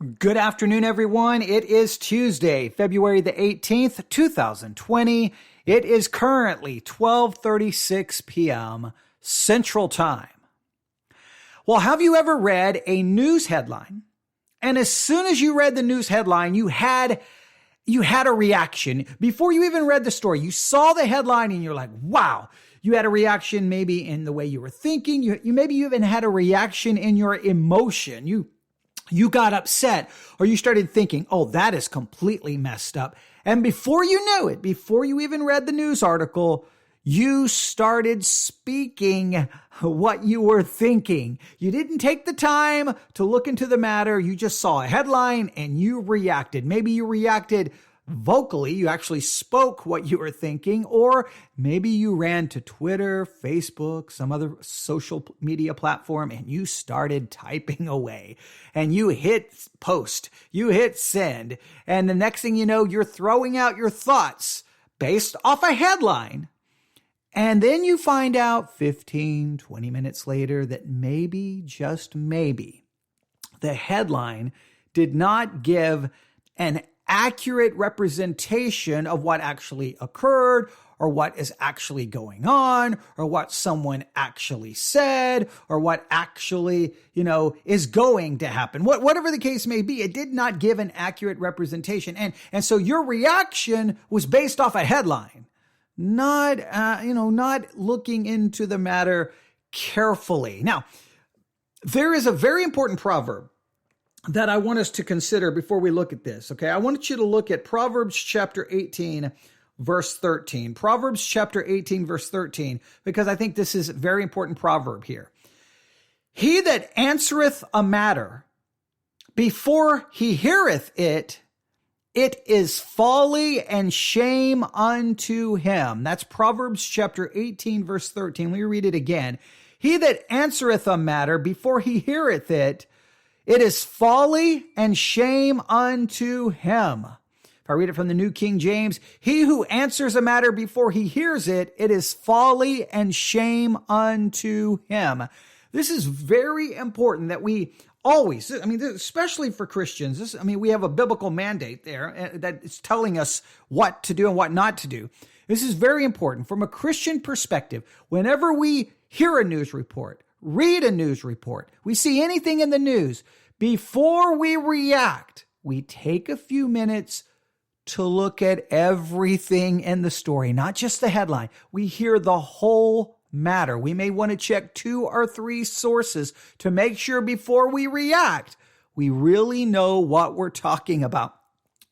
Good afternoon, everyone. It is Tuesday, February the 18th, 2020. It is currently 12:36 p.m. Central Time. Well, have you ever read a news headline? And as soon as you read the news headline, you had a reaction. Before you even read the story, you saw the headline and you're like, wow. You had a reaction maybe in the way you were thinking. You maybe you even had a reaction in your emotion. You got upset, or you started thinking, oh, that is completely messed up. And before you knew it, before you even read the news article, you started speaking what you were thinking. You didn't take the time to look into the matter. You just saw a headline and you reacted. Maybe you reacted vocally. You actually spoke what you were thinking, or maybe you ran to Twitter, Facebook, some other social media platform, and you started typing away and you hit post, you hit send. And the next thing you know, you're throwing out your thoughts based off a headline. And then you find out 15, 20 minutes later that maybe, just maybe, the headline did not give an accurate representation of what actually occurred, or what is actually going on, or what someone actually said, or what actually, is going to happen. Whatever the case may be, it did not give an accurate representation. And so your reaction was based off a headline, not looking into the matter carefully. Now, there is a very important proverb that I want us to consider before we look at this, okay? I want you to look at Proverbs chapter 18, verse 13. Proverbs chapter 18, verse 13, because I think this is a very important proverb here. He that answereth a matter before he heareth it, it is folly and shame unto him. That's Proverbs chapter 18, verse 13. Let me read it again. He that answereth a matter before he heareth it, it is folly and shame unto him. If I read it from the New King James, he who answers a matter before he hears it, it is folly and shame unto him. This is very important that we always, especially for Christians, we have a biblical mandate there that is telling us what to do and what not to do. This is very important from a Christian perspective. Whenever we hear a news report, read a news report, we see anything in the news, before we react, we take a few minutes to look at everything in the story, not just the headline. We hear the whole matter. We may want to check 2 or 3 sources to make sure before we react, we really know what we're talking about.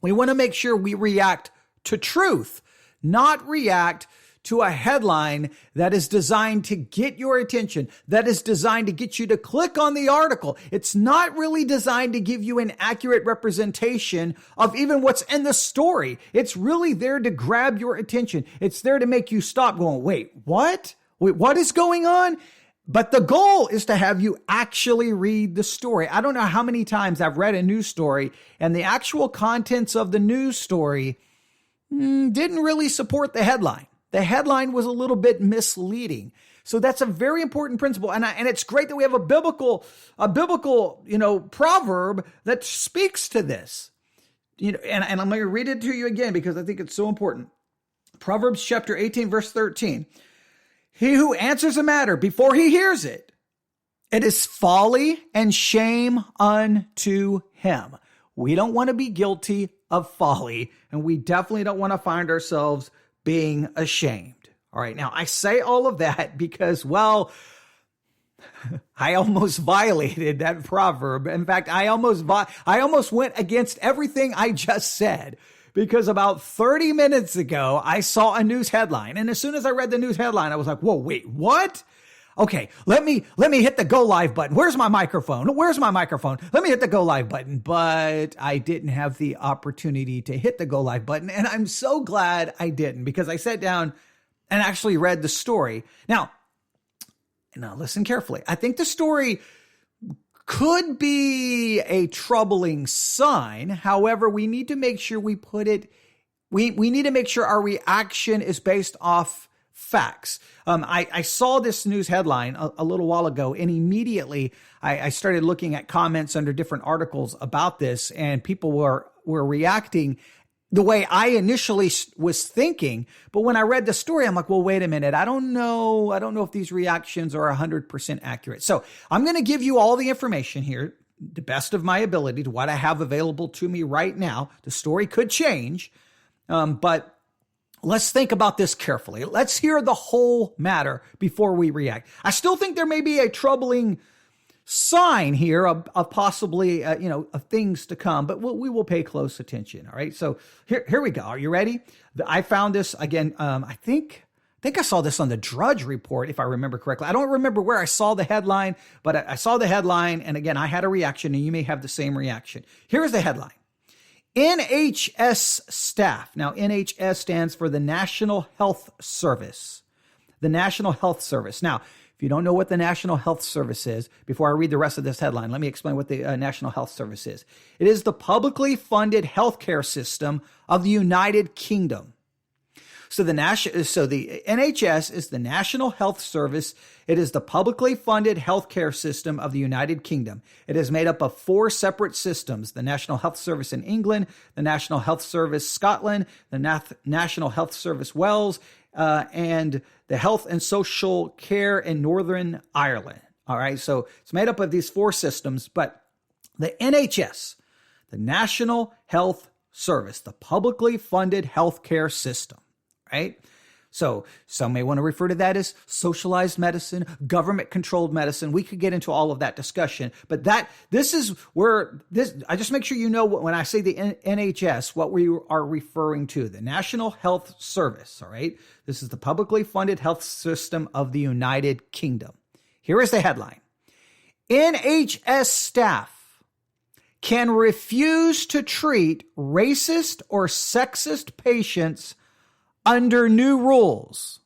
We want to make sure we react to truth, not react to a headline that is designed to get your attention, that is designed to get you to click on the article. It's not really designed to give you an accurate representation of even what's in the story. It's really there to grab your attention. It's there to make you stop going, wait, what? Wait, what is going on? But the goal is to have you actually read the story. I don't know how many times I've read a news story and the actual contents of the news story didn't really support the headline. The headline was a little bit misleading. So that's a very important principle. And it's great that we have a biblical, proverb that speaks to this. And I'm going to read it to you again because I think it's so important. Proverbs chapter 18, verse 13. He who answers a matter before he hears it, it is folly and shame unto him. We don't want to be guilty of folly, and we definitely don't want to find ourselves being ashamed. All right. Now I say all of that because, I almost violated that proverb. In fact, I almost went against everything I just said because about 30 minutes ago, I saw a news headline. And as soon as I read the news headline, I was like, whoa, wait, what? Okay, let me hit the go live button. Where's my microphone? Let me hit the go live button. But I didn't have the opportunity to hit the go live button. And I'm so glad I didn't because I sat down and actually read the story. Now listen carefully. I think the story could be a troubling sign. However, we need to make sure we need to make sure our reaction is based off facts. I saw this news headline a little while ago, and immediately I started looking at comments under different articles about this, and people were reacting the way I initially was thinking. But when I read the story, I'm like, well, wait a minute. I don't know if these reactions are 100% accurate. So I'm going to give you all the information here, the best of my ability, to what I have available to me right now. The story could change, but let's think about this carefully. Let's hear the whole matter before we react. I still think there may be a troubling sign here of possibly, of things to come, but we will pay close attention. All right. So here we go. Are you ready? I found this again. I think I saw this on the Drudge Report, if I remember correctly. I don't remember where I saw the headline, but I saw the headline. And again, I had a reaction, and you may have the same reaction. Here's the headline. NHS staff. Now, NHS stands for the National Health Service. The National Health Service. Now, if you don't know what the National Health Service is, before I read the rest of this headline, let me explain what the National Health Service is. It is publicly funded healthcare system of the United Kingdom. So the NHS is the National Health Service. It is the publicly funded healthcare system of the United Kingdom. It is made up of 4 separate systems: the National Health Service in England, the National Health Service Scotland, the National Health Service Wales, and the Health and Social Care in Northern Ireland. All right, so it's made up of these 4 systems, but the NHS, the National Health Service, the publicly funded healthcare system, right? So some may want to refer to that as socialized medicine, government-controlled medicine. We could get into all of that discussion, but this is where I just make sure you know when I say the NHS, what we are referring to, the National Health Service, all right? This is the publicly funded health system of the United Kingdom. Here is the headline. NHS staff can refuse to treat racist or sexist patients under new rules.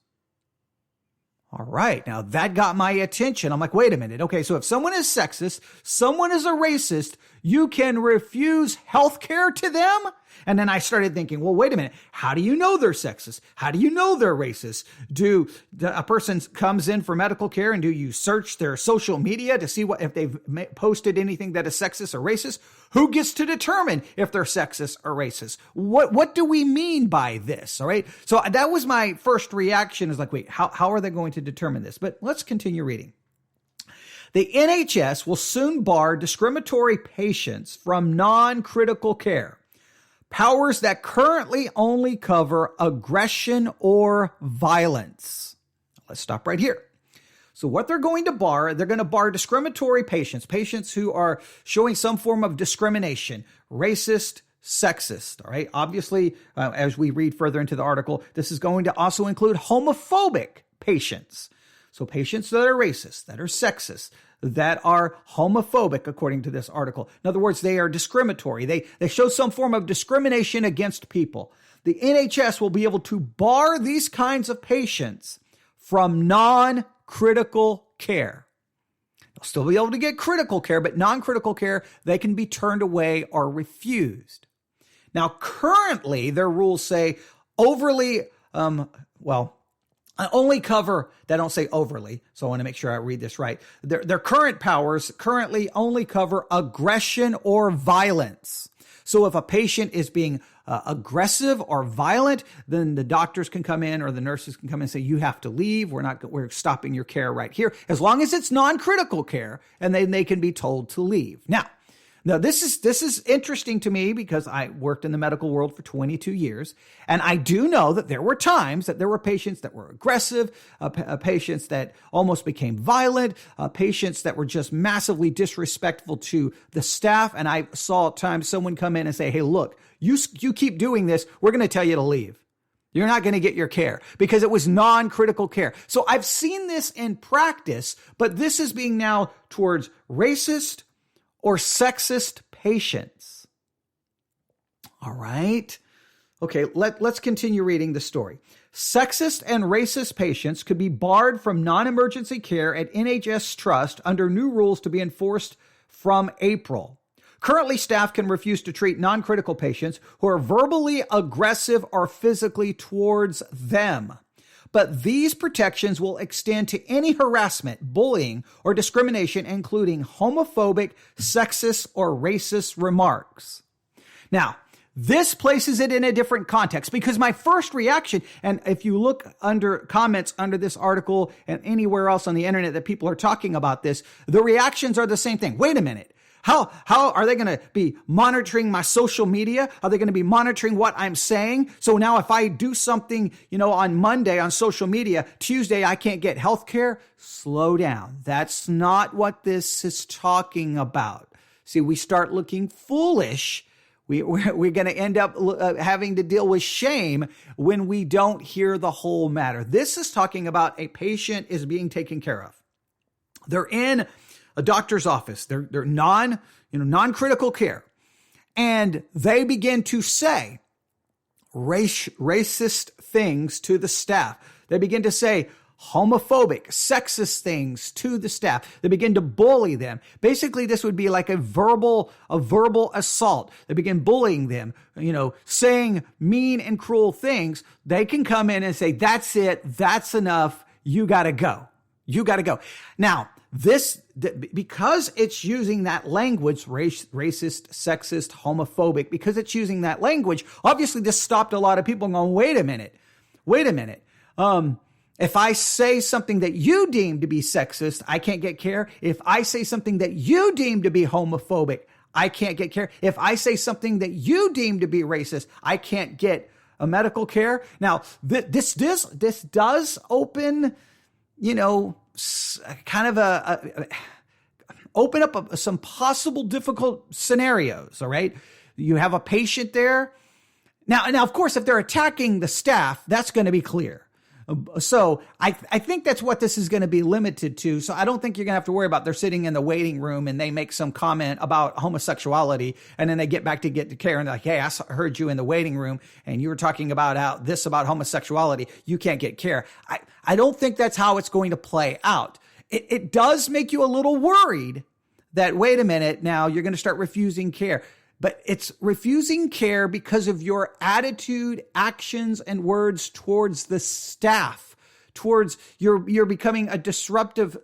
All right. Now that got my attention. I'm like, wait a minute. Okay. So if someone is sexist, someone is a racist, you can refuse health care to them? And then I started thinking, well, wait a minute. How do you know they're sexist? How do you know they're racist? A person comes in for medical care, and do you search their social media to see if they've posted anything that is sexist or racist? Who gets to determine if they're sexist or racist? What do we mean by this? All right. So that was my first reaction, is like, wait, how are they going to determine this? But let's continue reading. The NHS will soon bar discriminatory patients from non-critical care, powers that currently only cover aggression or violence. Let's stop right here. So what they're going to bar discriminatory patients who are showing some form of discrimination, racist, sexist. All right. Obviously, as we read further into the article, this is going to also include homophobic patients. So patients that are racist, that are sexist, that are homophobic, according to this article. In other words, they are discriminatory. They show some form of discrimination against people. The NHS will be able to bar these kinds of patients from non-critical care. They'll still be able to get critical care, but non-critical care, they can be turned away or refused. Now, currently, their rules say only cover, they don't say overly, so I want to make sure I read this right. Their current powers currently only cover aggression or violence. So if a patient is being aggressive or violent, then the doctors can come in or the nurses can come in and say, you have to leave. We're stopping your care right here, as long as it's non-critical care, and then they can be told to leave. Now, this is interesting to me because I worked in the medical world for 22 years, and I do know that there were times that there were patients that were aggressive, patients that almost became violent, patients that were just massively disrespectful to the staff. And I saw at times someone come in and say, hey, look, you keep doing this, we're going to tell you to leave. You're not going to get your care, because it was non-critical care. So I've seen this in practice, but this is being now towards racist or sexist patients. All right. Okay, let's continue reading the story. Sexist and racist patients could be barred from non-emergency care at NHS Trust under new rules to be enforced from April. Currently, staff can refuse to treat non-critical patients who are verbally aggressive or physically towards them. but these protections will extend to any harassment, bullying, or discrimination, including homophobic, sexist, or racist remarks. Now, this places it in a different context because my first reaction, and if you look under comments under this article and anywhere else on the internet that people are talking about this, the reactions are the same thing. Wait a minute. How are they going to be monitoring my social media? Are they going to be monitoring what I'm saying? So now if I do something, on Monday on social media, Tuesday, I can't get health care. Slow down. That's not what this is talking about. See, we start looking foolish. We're going to end up having to deal with shame when we don't hear the whole matter. This is talking about a patient is being taken care of. They're in a doctor's office. They're non-critical care. And they begin to say racist things to the staff. They begin to say homophobic, sexist things to the staff. They begin to bully them. Basically, this would be like a verbal assault. They begin bullying them, saying mean and cruel things. They can come in and say, that's it. That's enough. You got to go. You got to go. Now, because it's using that language, racist, sexist, homophobic, because it's using that language, obviously this stopped a lot of people going, wait a minute. If I say something that you deem to be sexist, I can't get care. If I say something that you deem to be homophobic, I can't get care. If I say something that you deem to be racist, I can't get a medical care. Now, this does open, kind of open up some possible difficult scenarios. All right. You have a patient there. Now, of course, if they're attacking the staff, that's going to be clear. So I think that's what this is going to be limited to. So I don't think you're going to have to worry about they're sitting in the waiting room and they make some comment about homosexuality and then they get back to get to care and they're like, hey, I heard you in the waiting room and you were talking about about homosexuality. You can't get care. I don't think that's how it's going to play out. It does make you a little worried that, wait a minute, now you're going to start refusing care. But it's refusing care because of your attitude, actions, and words towards the staff, towards you're becoming a disruptive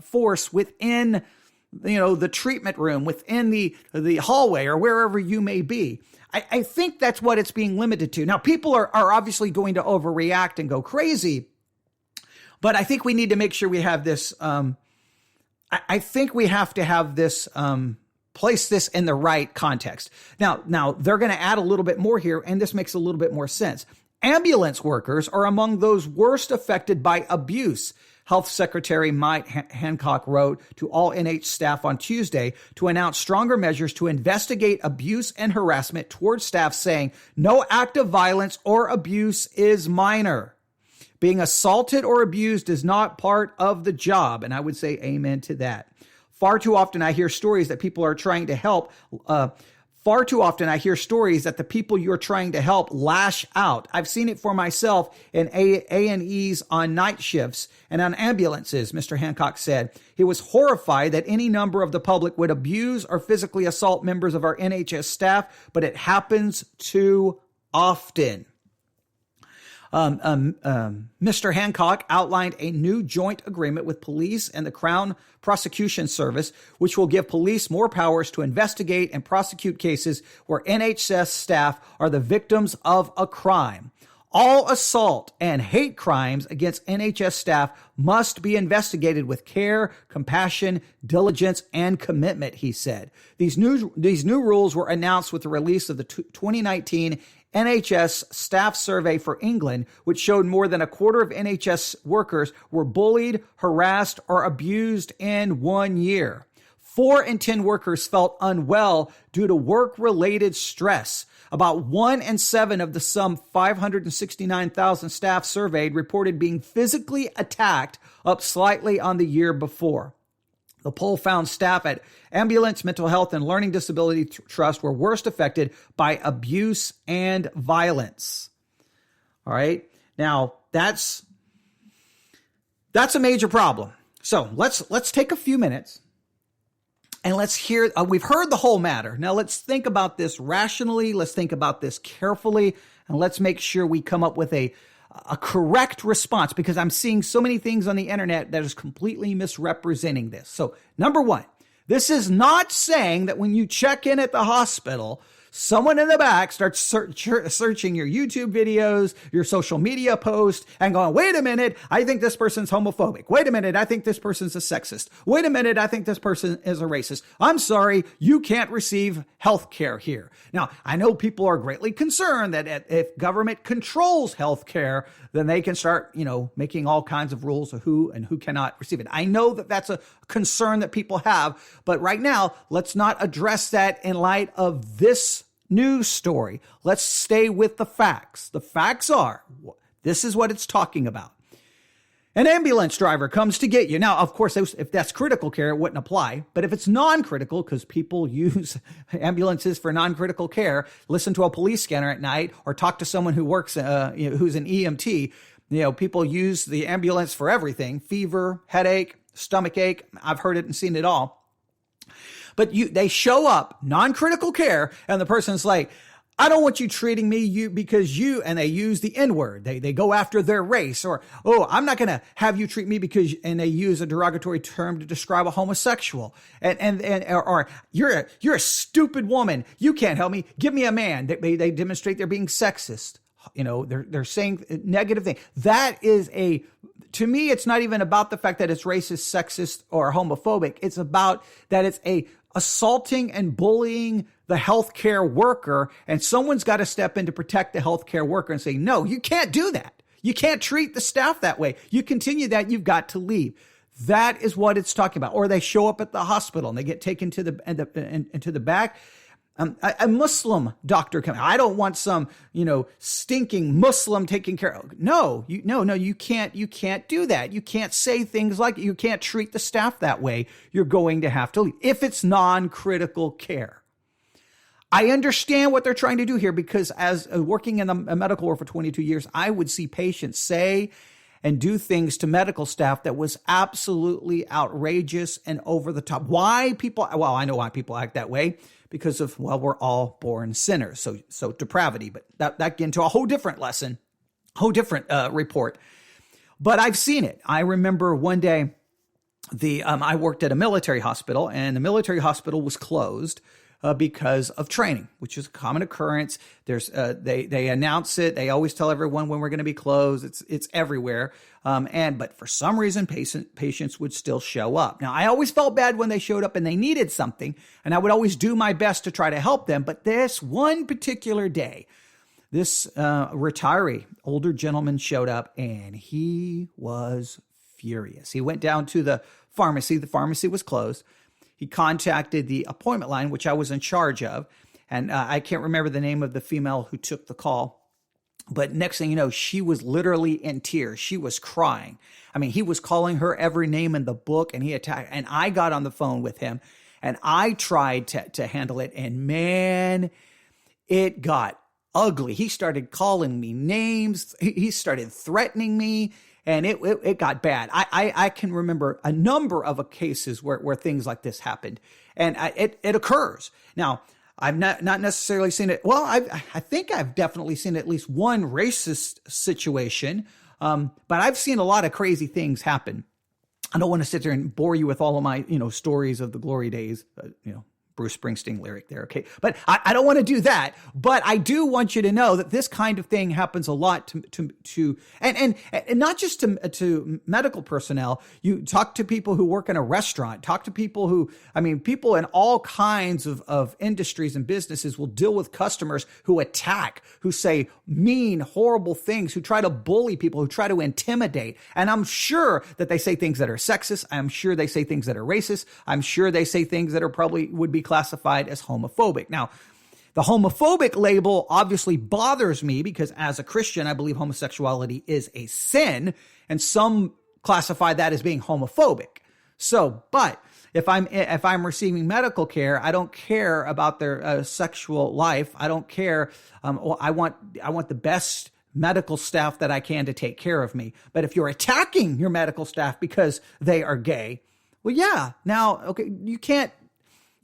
force within, the treatment room, within the hallway or wherever you may be. I think that's what it's being limited to. Now, people are obviously going to overreact and go crazy, but I think we need to make sure we have this. I think we have to have this. Place this in the right context. Now they're going to add a little bit more here, and this makes a little bit more sense. Ambulance workers are among those worst affected by abuse. Health Secretary Mike Hancock wrote to all NH staff on Tuesday to announce stronger measures to investigate abuse and harassment towards staff, saying no act of violence or abuse is minor. Being assaulted or abused is not part of the job, and I would say amen to that. Far too often I hear stories that people are trying to help. Far too often I hear stories that the people you're trying to help lash out. I've seen it for myself in A&Es on night shifts and on ambulances, Mr. Hancock said. He was horrified that any number of the public would abuse or physically assault members of our NHS staff, but it happens too often. Mr. Hancock outlined a new joint agreement with police and the Crown Prosecution Service, which will give police more powers to investigate and prosecute cases where NHS staff are the victims of a crime. All assault and hate crimes against NHS staff must be investigated with care, compassion, diligence, and commitment, he said. These new rules were announced with the release of the 2019 NHS staff survey for England, which showed more than a quarter of NHS workers were bullied, harassed, or abused in 1 year. 4 in 10 workers felt unwell due to work-related stress. About 1 in 7 of the some 569,000 staff surveyed reported being physically attacked, up slightly on the year before. The poll found staff at Ambulance, Mental Health, and Learning Disability Trust were worst affected by abuse and violence. All right. Now, that's a major problem. So let's take a few minutes and let's hear, we've heard the whole matter. Now let's think about this rationally. Let's think about this carefully, and let's make sure we come up with a a correct response, because I'm seeing so many things on the internet that is completely misrepresenting this. So number one, this is not saying that when you check in at the hospital, someone in the back starts searching your YouTube videos, your social media posts, and going, wait a minute, I think this person's homophobic. Wait a minute, I think this person's a sexist. Wait a minute, I think this person is a racist. I'm sorry, you can't receive health care here. Now, I know people are greatly concerned that if government controls health care, then they can start, making all kinds of rules of who and who cannot receive it. I know that that's a concern that people have, but right now, let's not address that in light of this news story. Let's stay with the facts. The facts are, this is what it's talking about. An ambulance driver comes to get you. Now, of course, if that's critical care, it wouldn't apply. But if it's non-critical, because people use ambulances for non-critical care, listen to a police scanner at night, or talk to someone who works, who's an EMT. People use the ambulance for everything: fever, headache, stomach ache. I've heard it and seen it all. But they show up, non-critical care, and the person's like, I don't want you treating me because and they use the N-word. They go after their race, or, I'm not going to have you treat me and they use a derogatory term to describe a homosexual. Or you're a stupid woman. You can't help me. Give me a man. They demonstrate they're being sexist. They're saying negative things. To me, it's not even about the fact that it's racist, sexist, or homophobic. It's about that it's assaulting and bullying the healthcare worker, and someone's got to step in to protect the healthcare worker and say, no, you can't do that. You can't treat the staff that way. You continue that, you've got to leave. That is what it's talking about. Or they show up at the hospital and they get taken to the back. A Muslim doctor coming. I don't want some, stinking Muslim taking care of. No, you can't do that. You can't say things like, you can't treat the staff that way. You're going to have to leave if it's non-critical care. I understand what they're trying to do here, because as working in the medical world for 22 years, I would see patients say and do things to medical staff that was absolutely outrageous and over the top. I know why people act that way. Because of, we're all born sinners. So depravity, but that gets into a whole different lesson, whole different report. But I've seen it. I remember one day I worked at a military hospital, and the military hospital was closed because of training, which is a common occurrence. They announce it. They always tell everyone when we're going to be closed. It's everywhere. But for some reason, patients would still show up. Now, I always felt bad when they showed up and they needed something, and I would always do my best to try to help them. But this one particular day, this retiree, older gentleman showed up, and he was furious. He went down to the pharmacy. The pharmacy was closed. He contacted the appointment line, which I was in charge of. And I can't remember the name of the female who took the call. But next thing you know, she was literally in tears. She was crying. I mean, he was calling her every name in the book, and he attacked. And I got on the phone with him, and I tried to handle it. And man, it got ugly. He started calling me names. He started threatening me. And it got bad. I can remember a number of cases where things like this happened, and it occurs. Now, I've not necessarily seen it. Well, I think I've definitely seen at least one racist situation, but I've seen a lot of crazy things happen. I don't want to sit there and bore you with all of my stories of the glory days. Bruce Springsteen lyric there, okay? But I don't want to do that. But I do want you to know that this kind of thing happens a lot to and not just to medical personnel. You talk to people who work in a restaurant, talk to people people in all kinds of industries and businesses will deal with customers who attack, who say mean, horrible things, who try to bully people, who try to intimidate. And I'm sure that they say things that are sexist. I'm sure they say things that are racist. I'm sure they say things that are probably would be classified as homophobic. Now, the homophobic label obviously bothers me because as a Christian, I believe homosexuality is a sin, and some classify that as being homophobic. So, but if I'm receiving medical care, I don't care about their sexual life. I don't care. I want the best medical staff that I can to take care of me. But if you're attacking your medical staff because they are gay, well, yeah. Now, okay, you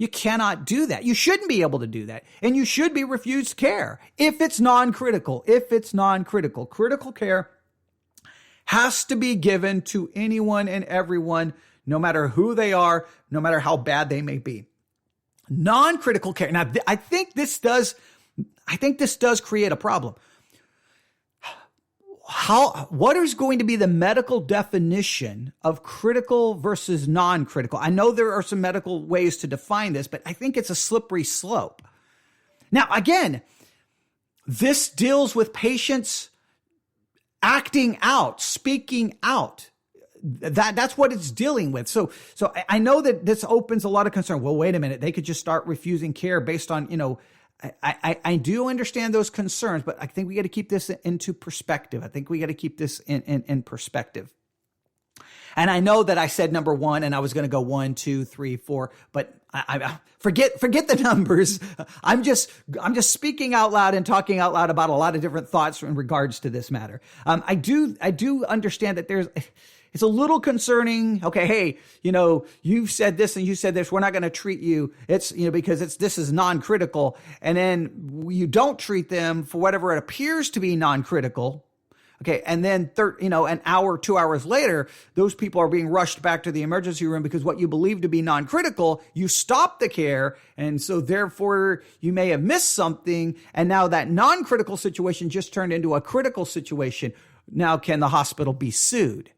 cannot do that. You shouldn't be able to do that. And you should be refused care if it's non-critical. Critical care has to be given to anyone and everyone, no matter who they are, no matter how bad they may be. Non-critical care. Now, I think this does create a problem. What is going to be the medical definition of critical versus non-critical? I know there are some medical ways to define this, but I think it's a slippery slope. Now, again, this deals with patients acting out, speaking out. That's what it's dealing with. So I know that this opens a lot of concern. Well, wait a minute. They could just start refusing care based on, I do understand those concerns, but I think we got to keep this into perspective. I think we got to keep this in perspective. And I know that I said number one, and I was going to go 1, 2, 3, 4, but I forget the numbers. I'm just speaking out loud and talking out loud about a lot of different thoughts in regards to this matter. I do understand that it's a little concerning. Okay, hey, you've said this and you said this. We're not going to treat you. It's, because this is non-critical. And then you don't treat them for whatever it appears to be non-critical. Okay, and then an hour, 2 hours later, those people are being rushed back to the emergency room because what you believe to be non-critical, you stop the care, and so therefore you may have missed something, and now that non-critical situation just turned into a critical situation. Now, can the hospital be sued?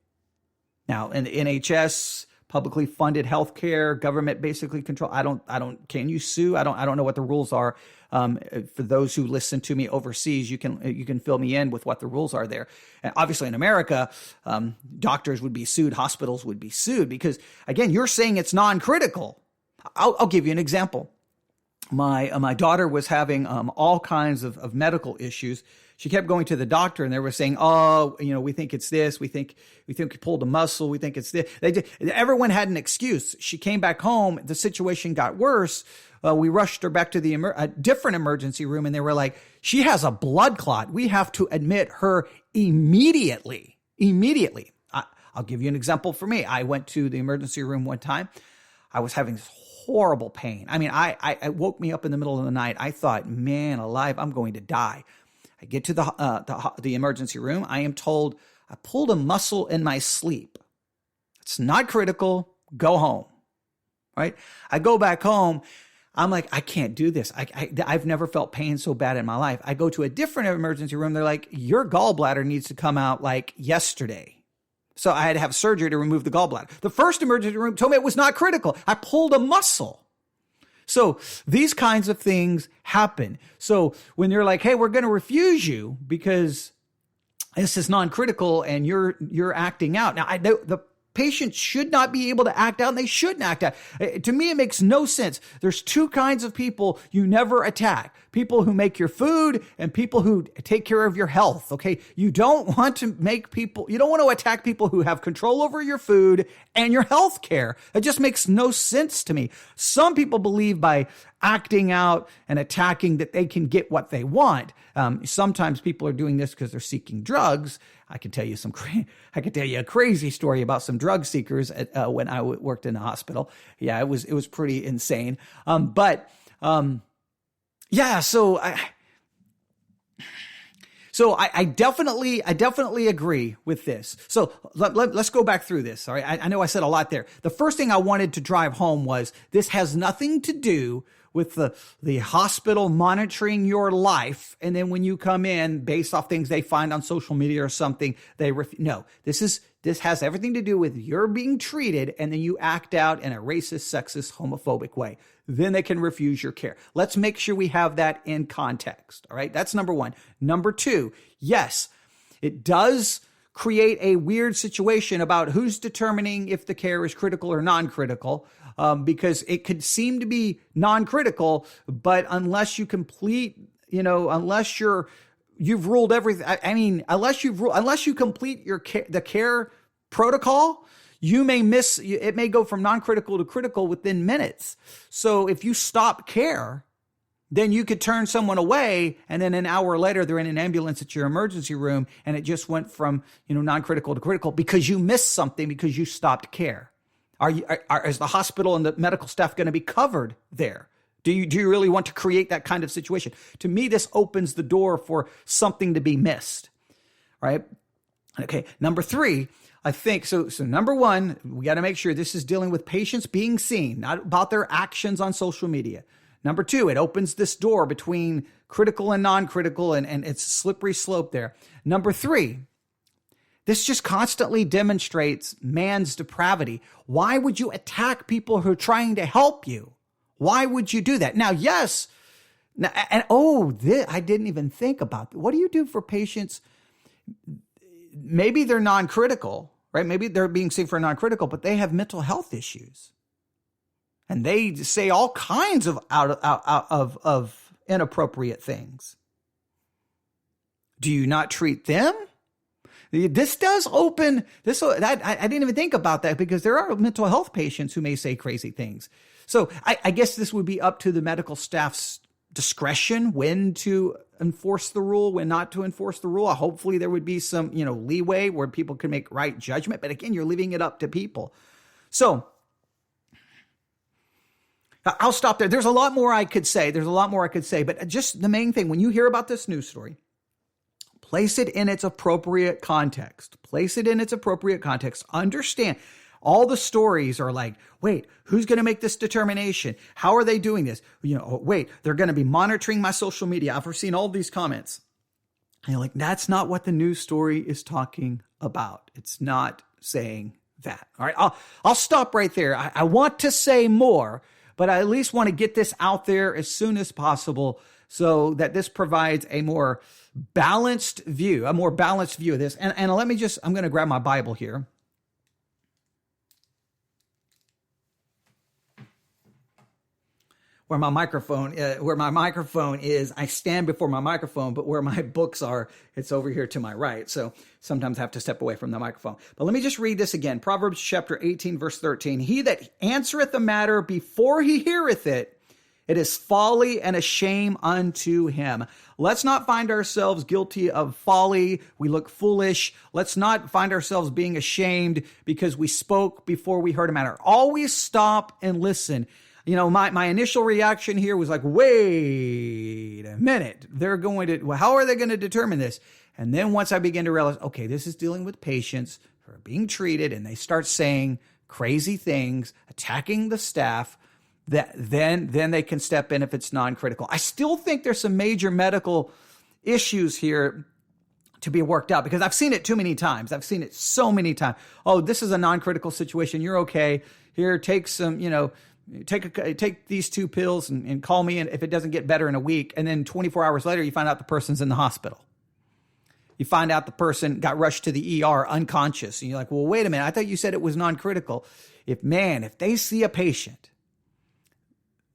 Now, in the NHS, publicly funded healthcare, government basically control. Can you sue? I don't know what the rules are. For those who listen to me overseas, you can fill me in with what the rules are there. And obviously in America, doctors would be sued, hospitals would be sued because, again, you're saying it's non-critical. I'll give you an example. My daughter was having all kinds of medical issues. She kept going to the doctor and they were saying, we think it's this. We think you pulled a muscle. We think it's this. Everyone had an excuse. She came back home. The situation got worse. We rushed her back to a different emergency room and they were like, she has a blood clot. We have to admit her immediately. I'll give you an example for me. I went to the emergency room one time. I was having horrible pain. I mean, I woke me up in the middle of the night. I thought, man alive, I'm going to die. I get to the emergency room. I am told I pulled a muscle in my sleep. It's not critical. Go home. Right? I go back home. I'm like, I can't do this. I've never felt pain so bad in my life. I go to a different emergency room. They're like, your gallbladder needs to come out like yesterday. So I had to have surgery to remove the gallbladder. The first emergency room told me it was not critical. I pulled a muscle. So these kinds of things happen. So when you're like, hey, we're going to refuse you because this is non-critical and you're acting out. Now, I know the patients should not be able to act out and they shouldn't act out. To me, it makes no sense. There's two kinds of people you never attack. People who make your food and people who take care of your health. Okay. You don't want to attack people who have control over your food and your health care. It just makes no sense to me. Some people believe by acting out and attacking that they can get what they want. Sometimes people are doing this because they're seeking drugs. I can tell you a crazy story about some drug seekers when I worked in a hospital. Yeah, it was pretty insane. So I definitely agree with this. So let's go back through this. All right. I know I said a lot there. The first thing I wanted to drive home was this has nothing to do with the hospital monitoring your life. And then when you come in based off things they find on social media or something, no, this has everything to do with you're being treated and then you act out in a racist, sexist, homophobic way. Then they can refuse your care. Let's make sure we have that in context. All right. That's number one. Number two, yes, it does create a weird situation about who's determining if the care is critical or non-critical. Because it could seem to be non-critical, but unless you complete, unless you've ruled everything. I mean, unless you complete the care protocol, you may miss. It may go from non-critical to critical within minutes. So if you stop care, then you could turn someone away, and then an hour later they're in an ambulance at your emergency room, and it just went from non-critical to critical because you missed something because you stopped care. Is the hospital and the medical staff going to be covered there? Do you really want to create that kind of situation? To me, this opens the door for something to be missed, right? Okay, number three, I think, so number one, we got to make sure this is dealing with patients being seen, not about their actions on social media. Number two, it opens this door between critical and non-critical, and it's a slippery slope there. Number three, this just constantly demonstrates man's depravity. Why would you attack people who are trying to help you? Why would you do that? Now, yes, I didn't even think about that. What do you do for patients? Maybe they're non-critical, right? Maybe they're being seen for non-critical, but they have mental health issues. And they say all kinds of of inappropriate things. Do you not treat them? This does open this. I didn't even think about that, because there are mental health patients who may say crazy things. So I guess this would be up to the medical staff's discretion when to enforce the rule, when not to enforce the rule. Hopefully there would be some, leeway where people can make right judgment. But again, you're leaving it up to people. So I'll stop there. There's a lot more I could say. But just the main thing, when you hear about this news story, place it in its appropriate context. Understand. All the stories are like, wait, who's going to make this determination? How are they doing this? Wait, they're going to be monitoring my social media. I've seen all these comments. And you're like, that's not what the news story is talking about. It's not saying that. All right, I'll stop right there. I want to say more, but I at least want to get this out there as soon as possible so that this provides a more balanced view of this. And I'm going to grab my Bible here. Where my microphone is, I stand before my microphone, but where my books are, it's over here to my right. So sometimes I have to step away from the microphone. But let me just read this again. Proverbs chapter 18, verse 13. He that answereth the matter before he heareth it, it is folly and a shame unto him. Let's not find ourselves guilty of folly. We look foolish. Let's not find ourselves being ashamed because we spoke before we heard a matter. Always stop and listen. My initial reaction here was like, wait a minute. How are they going to determine this? And then once I begin to realize, okay, this is dealing with patients who are being treated, and they start saying crazy things, attacking the staff, then they can step in if it's non-critical. I still think there's some major medical issues here to be worked out, because I've seen it too many times. I've seen it so many times. Oh, this is a non-critical situation. You're okay. Here, take some, take these 2 pills and call me if it doesn't get better in a week. And then 24 hours later, you find out the person's in the hospital. You find out the person got rushed to the ER unconscious. And you're like, well, wait a minute. I thought you said it was non-critical. If they see a patient,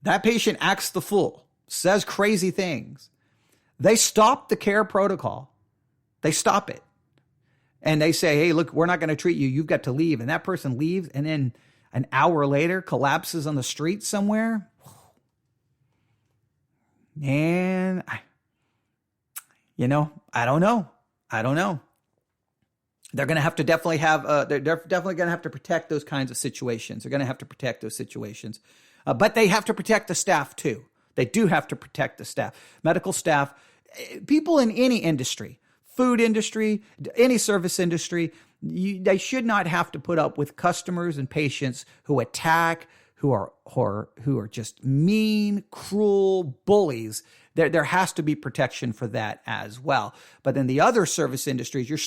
that patient acts the fool, says crazy things, they stop the care protocol. They stop it. And they say, hey, look, we're not going to treat you. You've got to leave. And that person leaves, and then an hour later collapses on the street somewhere. Man, I don't know. They're going to have to definitely they're definitely going to have to protect those kinds of situations. They're going to have to protect those situations. But they have to protect the staff too. They do have to protect the staff. Medical staff, people in any industry, food industry, any service industry, they should not have to put up with customers and patients who attack, who are just mean, cruel bullies. There has to be protection for that as well. But then the other service industries, you're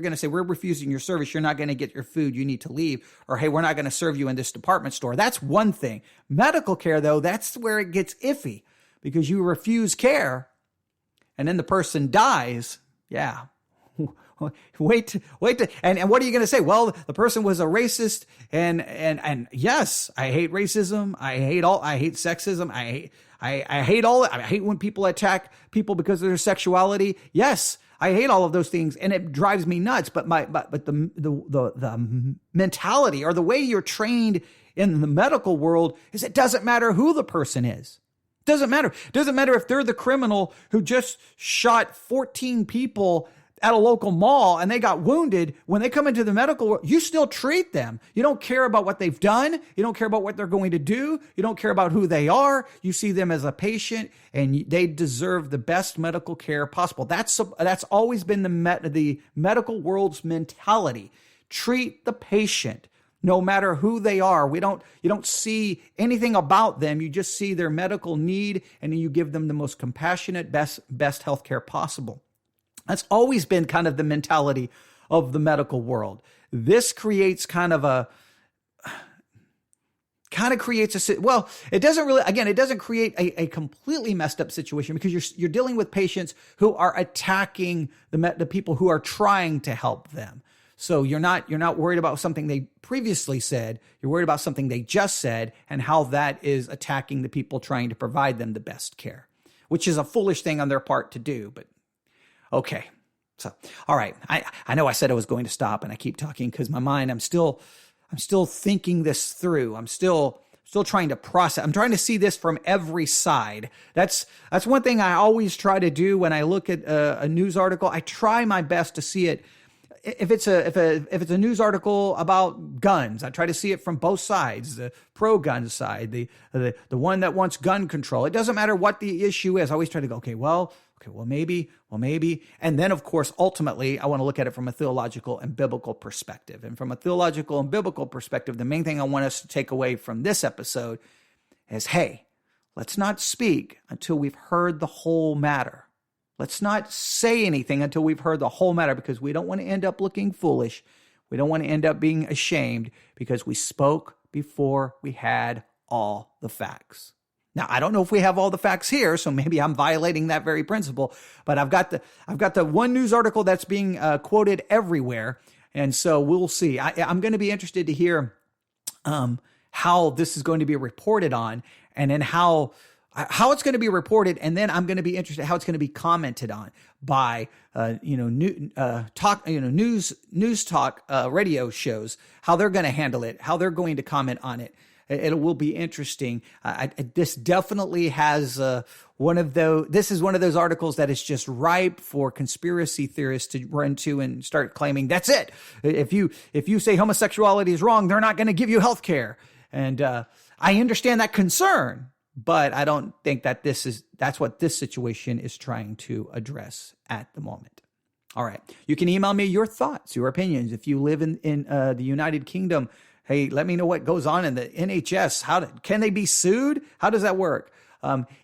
going to say, we're refusing your service. You're not going to get your food. You need to leave. Or, hey, we're not going to serve you in this department store. That's one thing. Medical care, though, that's where it gets iffy, because you refuse care and then the person dies. Yeah. Wait, and what are you going to say? Well, the person was a racist, and yes, I hate racism. I hate sexism. I hate all it. I hate when people attack people because of their sexuality. Yes, I hate all of those things, and it drives me nuts. But the mentality, or the way you're trained in the medical world, is it doesn't matter who the person is. Doesn't matter. Doesn't matter if they're the criminal who just shot 14 people at a local mall and they got wounded, when they come into the medical world, you still treat them. You don't care about what they've done. You don't care about what they're going to do. You don't care about who they are. You see them as a patient and they deserve the best medical care possible. That's always been the medical world's mentality. Treat the patient no matter who they are. You don't see anything about them. You just see their medical need and you give them the most compassionate, best healthcare possible. That's always been kind of the mentality of the medical world. This creates it doesn't create a completely messed up situation because you're dealing with patients who are attacking the people who are trying to help them. So you're not worried about something they previously said. You're worried about something they just said and how that is attacking the people trying to provide them the best care, which is a foolish thing on their part to do, but okay. So, all right. I know I said I was going to stop and I keep talking because my mind, I'm still thinking this through. I'm still trying to process. I'm trying to see this from every side. That's one thing I always try to do when I look at a news article. I try my best to see it. If it's a news article about guns, I try to see it from both sides, the pro-gun side, the one that wants gun control. It doesn't matter what the issue is. I always try to go, well, maybe. And then, of course, ultimately, I want to look at it from a theological and biblical perspective. And from a theological and biblical perspective, the main thing I want us to take away from this episode is, hey, let's not speak until we've heard the whole matter. Let's not say anything until we've heard the whole matter because we don't want to end up looking foolish. We don't want to end up being ashamed because we spoke before we had all the facts. Now, I don't know if we have all the facts here, so maybe I'm violating that very principle, but I've got the one news article that's being quoted everywhere, and so we'll see. I'm going to be interested to hear how this is going to be reported on, and then how it's going to be reported, and then I'm going to be interested how it's going to be commented on by news talk radio shows, how they're going to handle it, how they're going to comment on it. It will be interesting. This definitely has this is one of those articles that is just ripe for conspiracy theorists to run to and start claiming that's it. If you say homosexuality is wrong, they're not going to give you health care. And I understand that concern, but I don't think that that's what this situation is trying to address at the moment. All right. You can email me your thoughts, your opinions. If you live in the United Kingdom, hey, let me know what goes on in the NHS. Can they be sued? How does that work?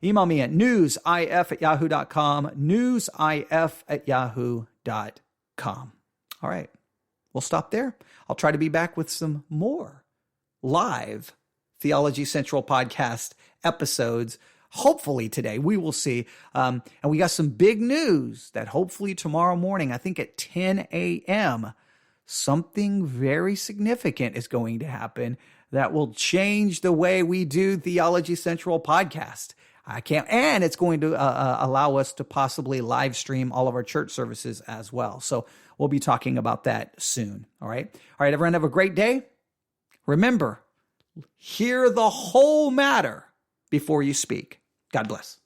Email me at newsif@yahoo.com, newsif@yahoo.com. All right. We'll stop there. I'll try to be back with some more live Theology Central podcast episodes. Hopefully today, we will see. And we got some big news that hopefully tomorrow morning, I think at 10 a.m., something very significant is going to happen that will change the way we do Theology Central podcast. And it's going to allow us to possibly live stream all of our church services as well. So we'll be talking about that soon. All right. All right, everyone have a great day. Remember, hear the whole matter before you speak. God bless.